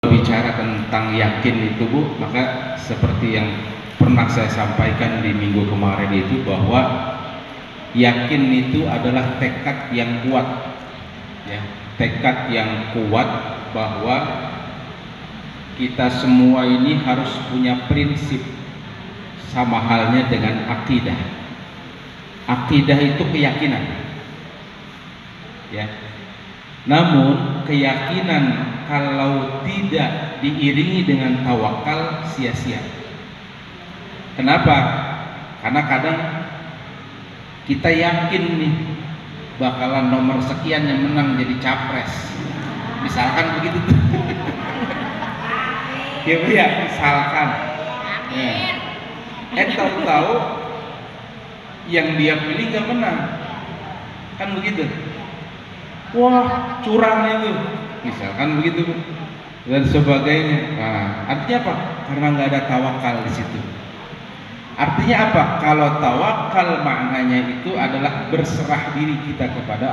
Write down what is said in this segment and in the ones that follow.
bicara tentang yakin itu Bu, maka seperti yang pernah saya sampaikan di minggu kemarin itu, bahwa yakin itu adalah tekad yang kuat, ya, tekad yang kuat bahwa kita semua ini harus punya prinsip, sama halnya dengan akidah. Akidah itu keyakinan, ya. Namun keyakinan kalau tidak diiringi dengan tawakal sia-sia. Kenapa? Karena kadang kita yakin nih bakalan nomor sekian yang menang jadi capres, misalkan begitu. Ya, misalkan. Tahu-tahu yang dia pilih gak menang, kan begitu. Wah, curang itu, misalkan begitu dan sebagainya. Nah, artinya apa? Karena nggak ada tawakal di situ. Artinya apa? Kalau tawakal maknanya itu adalah berserah diri kita kepada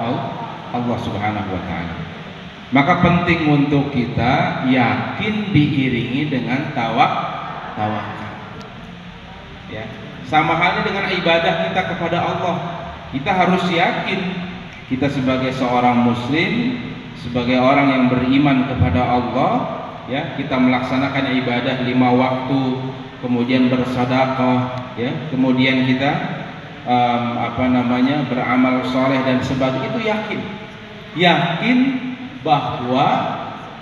Allah Subhanahu wa Ta'ala. Maka penting untuk kita yakin diiringi dengan tawakal. Ya, sama halnya dengan ibadah kita kepada Allah. Kita harus yakin kita sebagai seorang muslim, sebagai orang yang beriman kepada Allah, ya, kita melaksanakan ibadah 5 waktu, kemudian bersedekah, ya, kemudian kita beramal soleh dan sebagainya, itu yakin bahwa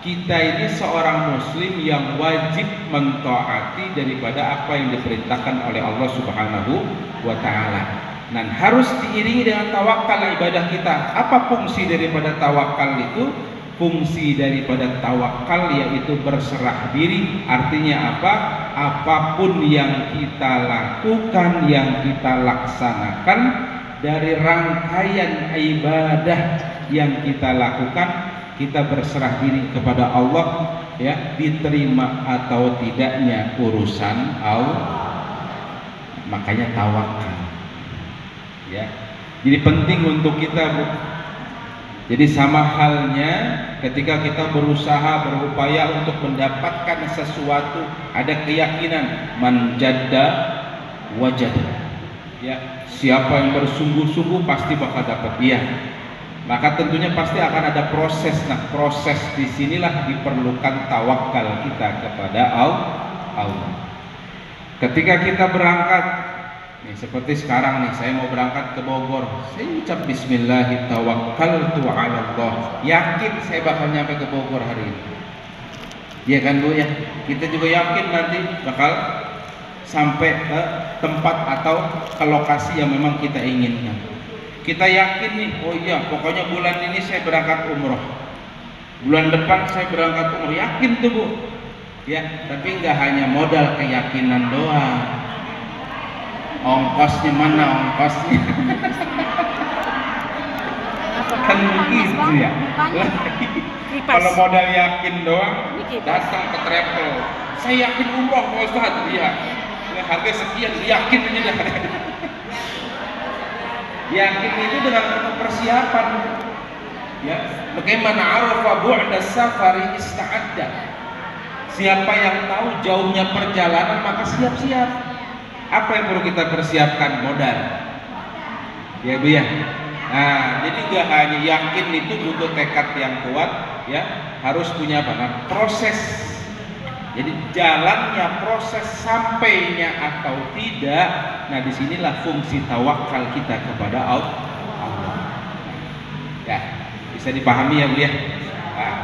kita ini seorang muslim yang wajib mentaati daripada apa yang diperintahkan oleh Allah Subhanahu wa Ta'ala. Dan harus diiringi dengan tawakal ibadah kita. Apa fungsi daripada tawakal itu? Fungsi daripada tawakal yaitu berserah diri. Artinya apa? Apapun yang kita lakukan, yang kita laksanakan, dari rangkaian ibadah yang kita lakukan, kita berserah diri kepada Allah, ya, diterima atau tidaknya urusan Allah. Makanya tawakal, ya. Jadi penting untuk kita, Bu. Jadi sama halnya ketika kita berusaha, berupaya untuk mendapatkan sesuatu, ada keyakinan man jadda wajada, ya, siapa yang bersungguh-sungguh pasti bakal dapat dia. Maka tentunya pasti akan ada proses. Nah, proses disinilah diperlukan tawakal kita kepada Allah. Ketika kita berangkat, nih, seperti sekarang nih, saya mau berangkat ke Bogor, saya ucap Bismillah, tawakkaltu 'ala Allah, yakin saya bakal nyampe ke Bogor hari ini. Ya kan Bu, ya, kita juga yakin nanti bakal sampai ke tempat atau ke lokasi yang memang kita inginkan. Kita yakin nih, oh iya, pokoknya bulan ini saya berangkat umroh, bulan depan saya berangkat umroh, yakin tuh Bu, ya. Tapi nggak hanya modal keyakinan doang, ongkosnya mana ongkosnya? Kan begitu ya. Kalau modal yakin doang, datang ke travel, saya yakin umroh Pak Ustadz, iya, harga sekian, yakin aja dah. Yakin itu dengan penuh persiapan, ya. Bagaimana arafa bu'da safari ista'adda. Siapa yang tahu jauhnya perjalanan maka siap-siap. Apa yang perlu kita persiapkan? Modal, ya Bu, ya. Nah, jadi gak hanya yakin itu butuh tekad yang kuat, ya, harus punya apa? Nah, proses. Jadi jalannya proses sampainya atau tidak. Nah, disinilah fungsi tawakal kita kepada Allah. Ya, bisa dipahami ya Bu, ya. Nah,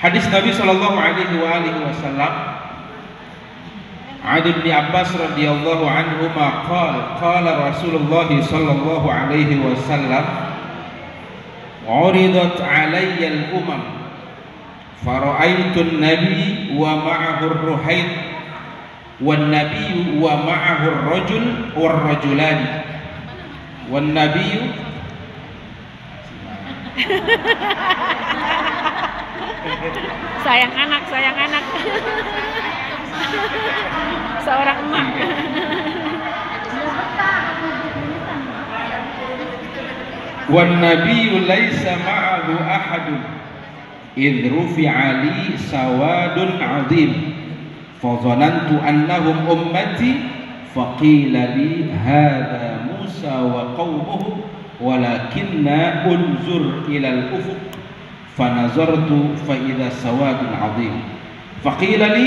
hadis Nabi Shallallahu Alaihi Wasallam, Adi bin Abbas radhiyallahu anhu qala Rasulullah sallallahu alaihi wasallam, uridat alayya al-umam fara'aitu an-nabi wa ma'ahu ar-ruhayd wan nabiy wa ma'ahu ar-rajul war-rajulan wan nabiy sayang anak seorang emak. wan nabiyyu laisa ma'ahu ahadun idh rufi'a li sawadun 'azim fa dhanantu annahum ummati faqila li hadha Musa wa qaumuhu walakinna unzur ila al-ufuq fanazartu fa idha sawadun 'azim faqila li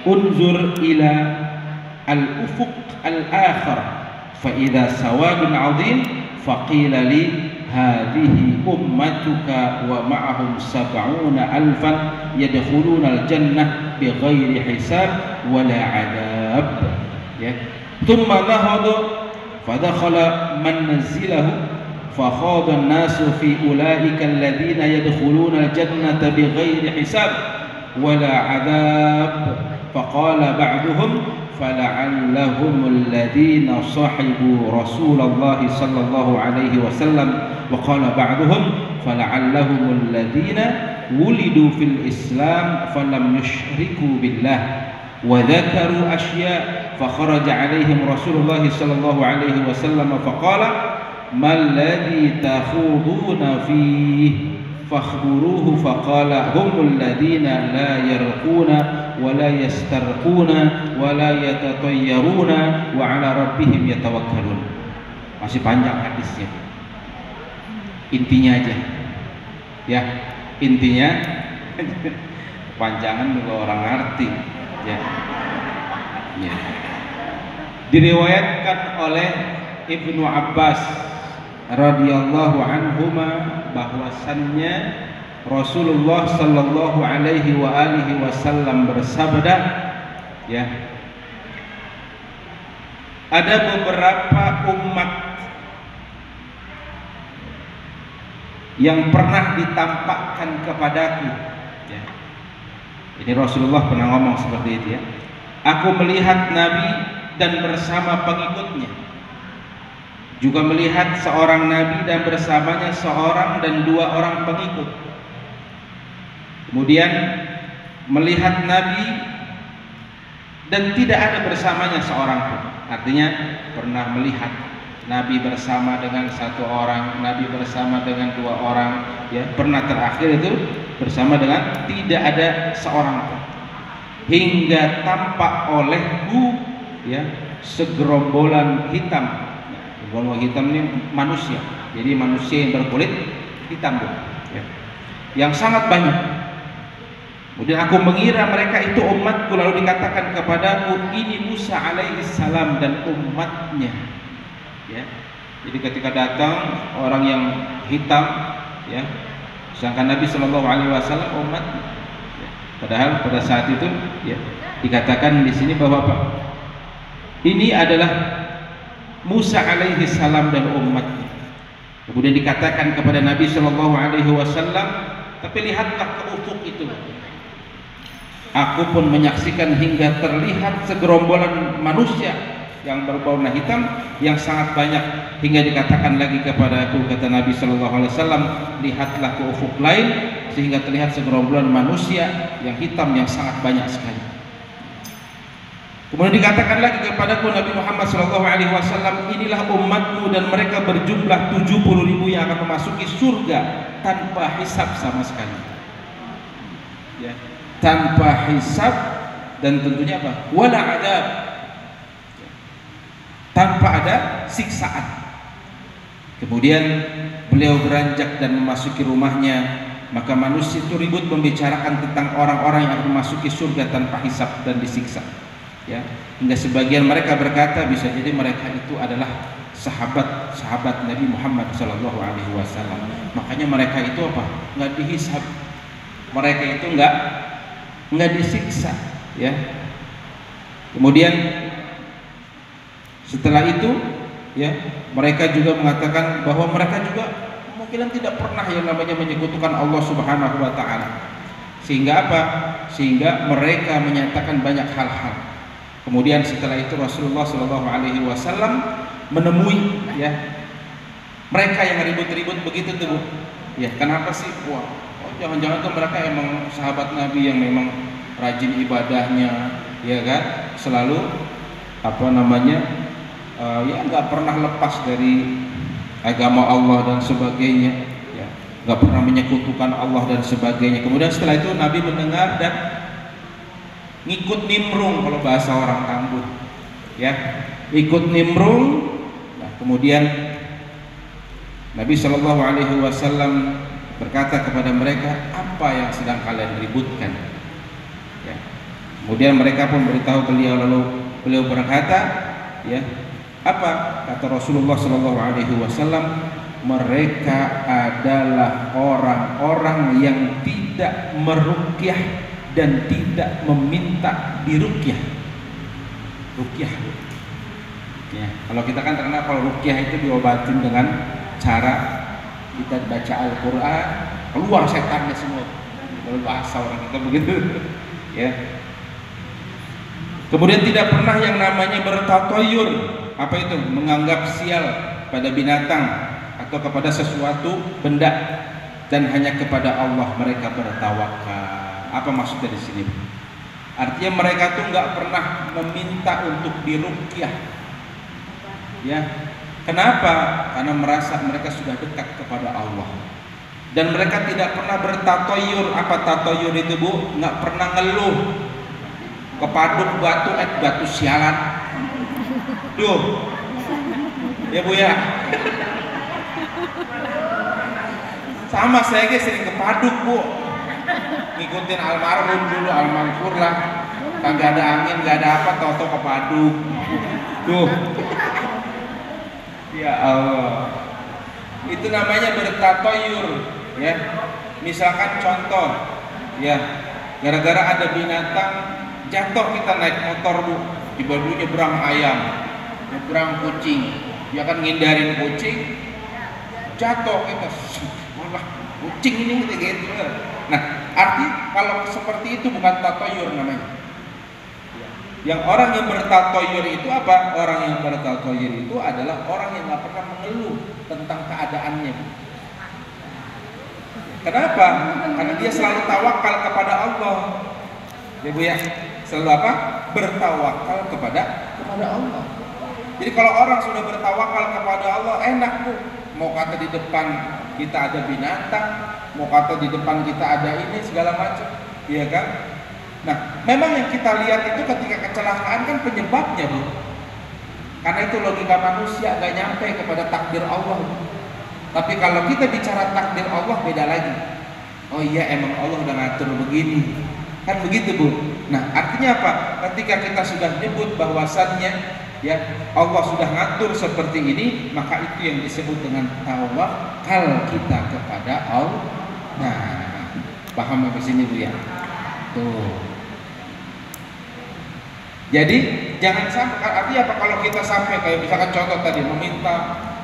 unzur ila al-ufuq al-akhar fa idha sawadun 'azim faqila li hadhihi ummatuka wa ma'ahum sab'una alfan yadkhuluna al-jannah bighairi hisab wala 'adab. Ya, thumma nahadu fadakhala manzilahu fakhadha an-nasu fi ulaika alladhina yadkhuluna al-jannata bighairi hisab wala 'adab. Faqala ba'duhum فلعلهم الذين صحبوا رسول الله صلى الله عليه وسلم وقال بعضهم فلعلهم الذين ولدوا في الإسلام فلم يشركوا بالله وذكروا أشياء فخرج عليهم رسول الله صلى الله عليه وسلم فقال ما الذي تخوضون فيه فاخبروه فقال هم الذين لا يرقون ولا يسترقون ولا يتطيرون وعلى ربهم يتوكلون. Masih panjang hadisnya, intinya aja ya, intinya panjangan juga orang ngerti ya. Ya, diriwayatkan oleh Ibnu Abbas radhiyallahu anhuma bahwasannya Rasulullah sallallahu alaihi wa alihi wasallam bersabda, ya, ada beberapa umat yang pernah ditampakkan kepadaku, ya. Ini Rasulullah pernah ngomong seperti itu, ya. Aku melihat Nabi dan bersama pengikutnya, juga melihat seorang Nabi dan bersamanya seorang dan dua orang pengikut. Kemudian melihat Nabi dan tidak ada bersamanya seorang pun. Artinya pernah melihat Nabi bersama dengan satu orang, Nabi bersama dengan dua orang, ya. Pernah terakhir itu bersama dengan tidak ada seorang pun. Hingga tampak olehku, ya, segerombolan hitam. Gerombolan hitam ini manusia. Jadi manusia yang berkulit hitam, ya, yang sangat banyak. Kemudian aku mengira mereka itu umatku, lalu dikatakan kepadaku ini Musa alaihi salam dan umatnya, ya. Jadi ketika datang orang yang hitam, ya, sedangkan Nabi Shallallahu Alaihi Wasallam umatnya, ya. Padahal pada saat itu, ya, dikatakan di sini bahwa apa? Ini adalah Musa alaihi salam dan umatnya. Kemudian dikatakan kepada Nabi Shallallahu Alaihi Wasallam, tapi lihatlah ke ufuk itu. Aku pun menyaksikan hingga terlihat segerombolan manusia yang berwarna hitam yang sangat banyak, hingga dikatakan lagi kepada aku, kata Nabi Shallallahu Alaihi Wasallam, lihatlah ke ufuk lain sehingga terlihat segerombolan manusia yang hitam yang sangat banyak sekali. Kemudian dikatakan lagi kepadaku Nabi Muhammad Shallallahu Alaihi Wasallam, inilah umatmu dan mereka berjumlah 70.000 yang akan memasuki surga tanpa hisab sama sekali, ya, tanpa hisab, dan tentunya apa? Wala adab, tanpa ada siksaan. Kemudian beliau beranjak dan memasuki rumahnya, maka manusia itu ribut membicarakan tentang orang-orang yang akan memasuki surga tanpa hisab dan disiksa, ya, hingga sebagian mereka berkata bisa jadi mereka itu adalah sahabat Nabi Muhammad Shallallahu Alaihi Wasallam. Makanya mereka itu apa? Nggak dihisab, mereka itu nggak disiksa, ya. Kemudian setelah itu, ya, mereka juga mengatakan bahwa mereka juga kemungkinan tidak pernah yang namanya menyekutukan Allah Subhanahu Wa Taala. Sehingga apa? Sehingga mereka menyatakan banyak hal-hal. Kemudian setelah itu Rasulullah Shallallahu Alaihi Wasallam menemui, ya, mereka yang ribut-ribut begitu tuh, ya. Kenapa sih? Wah, jangan-jangan tuh mereka emang sahabat Nabi yang memang rajin ibadahnya, ya kan? Selalu apa namanya, ya nggak pernah lepas dari agama Allah dan sebagainya, ya. nggak pernah menyekutukan Allah dan sebagainya. Kemudian setelah itu Nabi mendengar dan ngikut nimrung, kalau bahasa orang Tambun, ya, ikut nimrung. Nah, kemudian Nabi Shallallahu Alaihi Wasallam berkata kepada mereka, apa yang sedang kalian ributkan? Ya. Kemudian mereka pun beritahu beliau, lalu beliau berkata, ya, apa kata Rasulullah Shallallahu Alaihi Wasallam? Mereka adalah orang-orang yang tidak meruqyah dan tidak meminta diruqyah. Ruqyah, ya, kalau kita kan terkenal kalau ruqyah itu diobatin dengan cara kita baca Al-Quran, keluar setannya semua. Kalau bahasa orang kita begitu, ya. Kemudian tidak pernah yang namanya bertatoyur. Apa itu? Menganggap sial pada binatang atau kepada sesuatu benda, dan hanya kepada Allah mereka bertawakal. Apa maksud dari sini? Artinya mereka tuh nggak pernah meminta untuk diruqyah, ya. Kenapa? Karena merasa mereka sudah dekat kepada Allah, dan mereka tidak pernah bertatoyur. Apa tatoyur itu, Bu? Nggak pernah ngeluh kepaduk batu, batu sialan, duh, ya Bu ya. Sama saya guys, sering kepaduk, Bu, ngikutin almarhum dulu, almarhum lah, kagak ada angin, gak ada apa, toto kepaduk, tuh, ya Allah, itu namanya bertatoyur, ya. Misalkan contoh, ya, gara-gara ada binatang jatuh, kita naik motor, Bu, tiba-tiba nyebrang ayam, nyebrang kucing, ya kan, ngindarin kucing, jatuh kita, wah kucing ini gitu. Nah, arti kalau seperti itu bukan tatoyur namanya. Yang orang yang bertatoyur itu apa? Orang yang bertatoyur itu adalah orang yang nggak pernah mengeluh tentang keadaannya. Kenapa? Karena dia selalu tawakal kepada Allah. Ya Bu ya, selalu apa? Bertawakal kepada Allah. Jadi kalau orang sudah bertawakal kepada Allah, enak, Bu. Mau kata di depan kita ada binatang, mau kata di depan kita ada ini segala macam, iya kan? Nah, memang yang kita lihat itu ketika kecelakaan kan penyebabnya, Bu. Karena itu logika manusia gak nyampe kepada takdir Allah, Bu. Tapi kalau kita bicara takdir Allah beda lagi. Oh iya, emang Allah udah ngatur begini, kan begitu, Bu. Nah, artinya apa? Ketika kita sudah nyebut bahwasannya, ya, Allah sudah ngatur seperti ini, maka itu yang disebut dengan tawakal kita kepada Allah. Nah, paham sampai sini, Bu ya? Tuh. Jadi jangan sampai, artinya apa, kalau kita sampai kayak misalkan contoh tadi meminta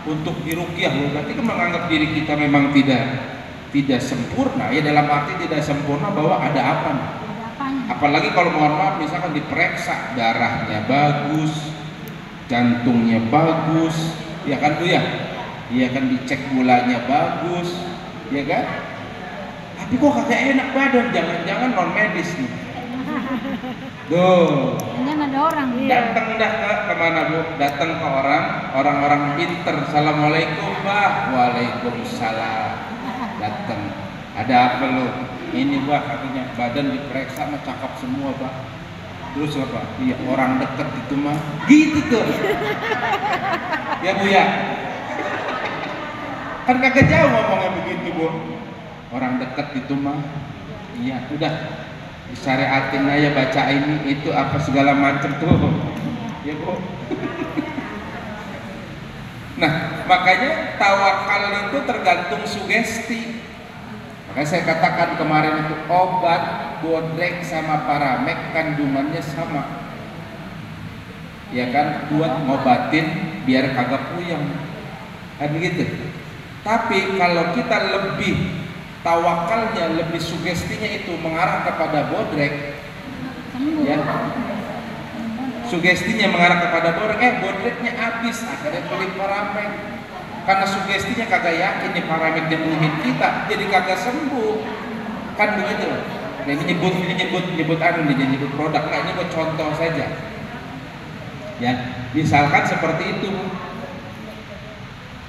untuk diruqyah, berarti kan menganggap diri kita memang tidak sempurna, ya, dalam arti tidak sempurna bahwa ada apa nih? Apalagi kalau mohon maaf misalkan diperiksa darahnya bagus, jantungnya bagus, ya kan Bu ya? Iya kan, dicek gulanya bagus, ya kan? Tapi kok kagak enak badan, jangan-jangan non medis nih. Duh, Jangan ada orang. datang dah ke mana, Bu? Datang ke orang-orang pinter. Assalamualaikum, Pak. Waalaikumsalam. Datang. Ada apa lu? Ini, Pak, katanya badan diperiksa mah cakep semua, Pak. Terus apa? Iya, orang dekat itu mah gitu tuh. Ya Bu ya. Kan kagak jauh ngomongnya begitu, Bu. Orang dekat itu mah, iya, udah disyariatin aja, baca ini itu apa segala macam tuh, ya Bu. Nah, makanya tawakal itu tergantung sugesti. Makanya saya katakan kemarin itu obat bodrek sama paramek kandungannya sama, ya kan, buat ngobatin biar kagak puyeng, kan begitu. Tapi kalau kita lebih tawakalnya, lebih sugestinya itu mengarah kepada bodrek, ya, sugestinya mengarah kepada bodrek, bodreknya habis, akhirnya beli paramek, karena sugestinya kagak yakin nih paramek nyembuhin kita, jadi kagak sembuh, kan begitu. Nah, ini nyebut produk, nah ini buat contoh saja, ya, misalkan seperti itu.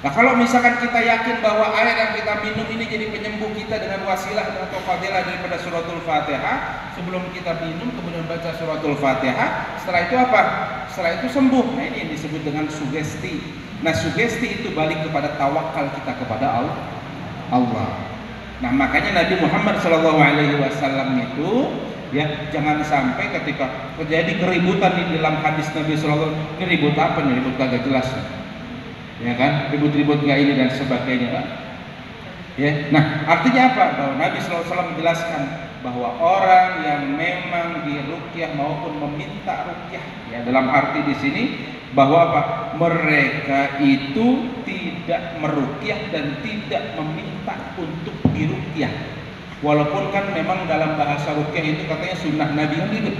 Nah kalau misalkan kita yakin bahwa air yang kita minum ini jadi penyembuh kita dengan wasilah atau fadilah daripada suratul Fatihah, sebelum kita minum kemudian baca suratul Fatihah, setelah itu apa? Setelah itu sembuh. Nah ini yang disebut dengan sugesti. Nah sugesti itu balik kepada tawakal kita kepada Allah. Nah makanya Nabi Muhammad SAW itu ya jangan sampai ketika terjadi keributan di dalam hadis Nabi SAW, ini ribut apa nih? Ribut kagak jelas. Ya kan, ribut-ribut gak ini dan sebagainya kan? Ya, nah artinya apa? Bahwa Nabi SAW menjelaskan bahwa orang yang memang diruqyah maupun meminta ruqyah, ya dalam arti di sini bahwa apa? Mereka itu tidak meruqyah dan tidak meminta untuk diruqyah. Walaupun kan memang dalam bahasa ruqyah itu katanya sunnah Nabi kan gitu.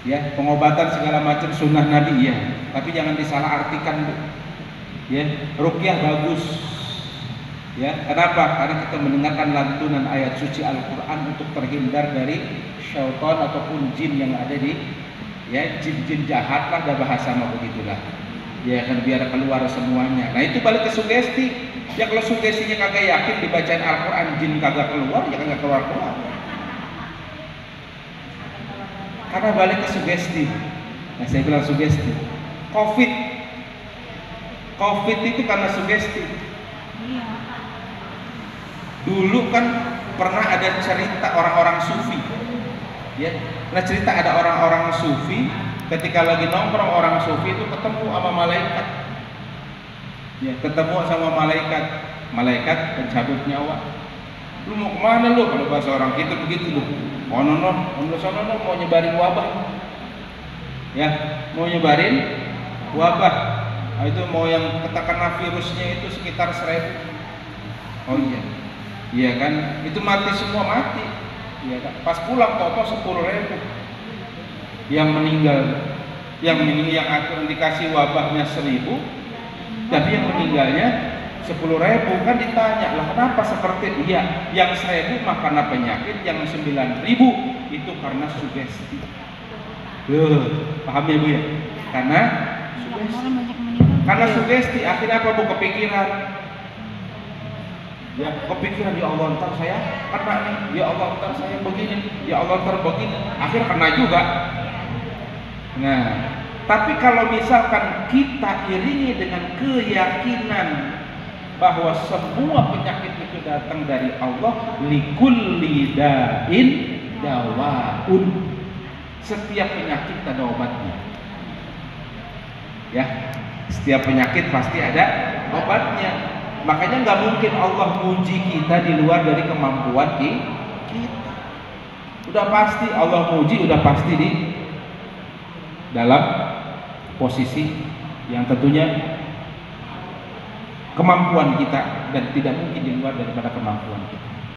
Ya, pengobatan segala macam sunnah Nabi ya, tapi jangan disalahartikan Bu. Ya, ruqyah bagus. Ya, kenapa? Karena kita mendengarkan lantunan ayat suci Al-Qur'an untuk terhindar dari syaitan ataupun jin yang ada di ya jin-jin jahat lah, ada bahasa mah begitulah. Ya kan biar keluar semuanya. Nah, itu balik ke sugesti. Ya kalau sugestinya kagak yakin dibacaan Al-Qur'an jin kagak keluar, ya kagak keluar-keluar. Karena balik ke sugesti. Nah, saya bilang sugesti. Covid itu karena sugesti. Dulu kan pernah ada cerita orang-orang sufi. Ya, nah cerita ada orang-orang sufi ketika lagi nongkrong orang sufi itu ketemu sama malaikat. Ya, ketemu sama malaikat pencabut nyawa. Lu mau kemana lu? Kalau bahasa orang kita begitu lu. Ono mau nyebarin wabah. Ya, mau nyebarin wabah. Nah, itu mau yang kena virusnya itu sekitar 1000. Oh iya, iya kan? Itu mati semua mati. Iya kan? Pas pulang toto 10.000 yang meninggal, yang dikasih wabahnya 1000, tapi yang meninggalnya 10.000 kan ditanya lah kenapa seperti dia? Yang 1000 mah karena penyakit, yang 9.000 itu karena sugesti. Paham ya Bu ya? Karena sugesti. Karena sugesti akhirnya apa Bu? Kepikiran. Ya kepikiran ya Allah ntar saya kena nih, ya Allah ntar saya begini, ya Allah ntar begini, akhirnya kena juga. Nah, tapi kalau misalkan kita iringi dengan keyakinan bahwa semua penyakit itu datang dari Allah, likulli da'in dawaun. Setiap penyakit ada obatnya. Ya. Setiap penyakit pasti ada obatnya. Makanya nggak mungkin Allah muji kita di luar dari kemampuan kita. Udah pasti Allah muji, udah pasti di dalam posisi yang tentunya kemampuan kita dan tidak mungkin di luar daripada kemampuan kita.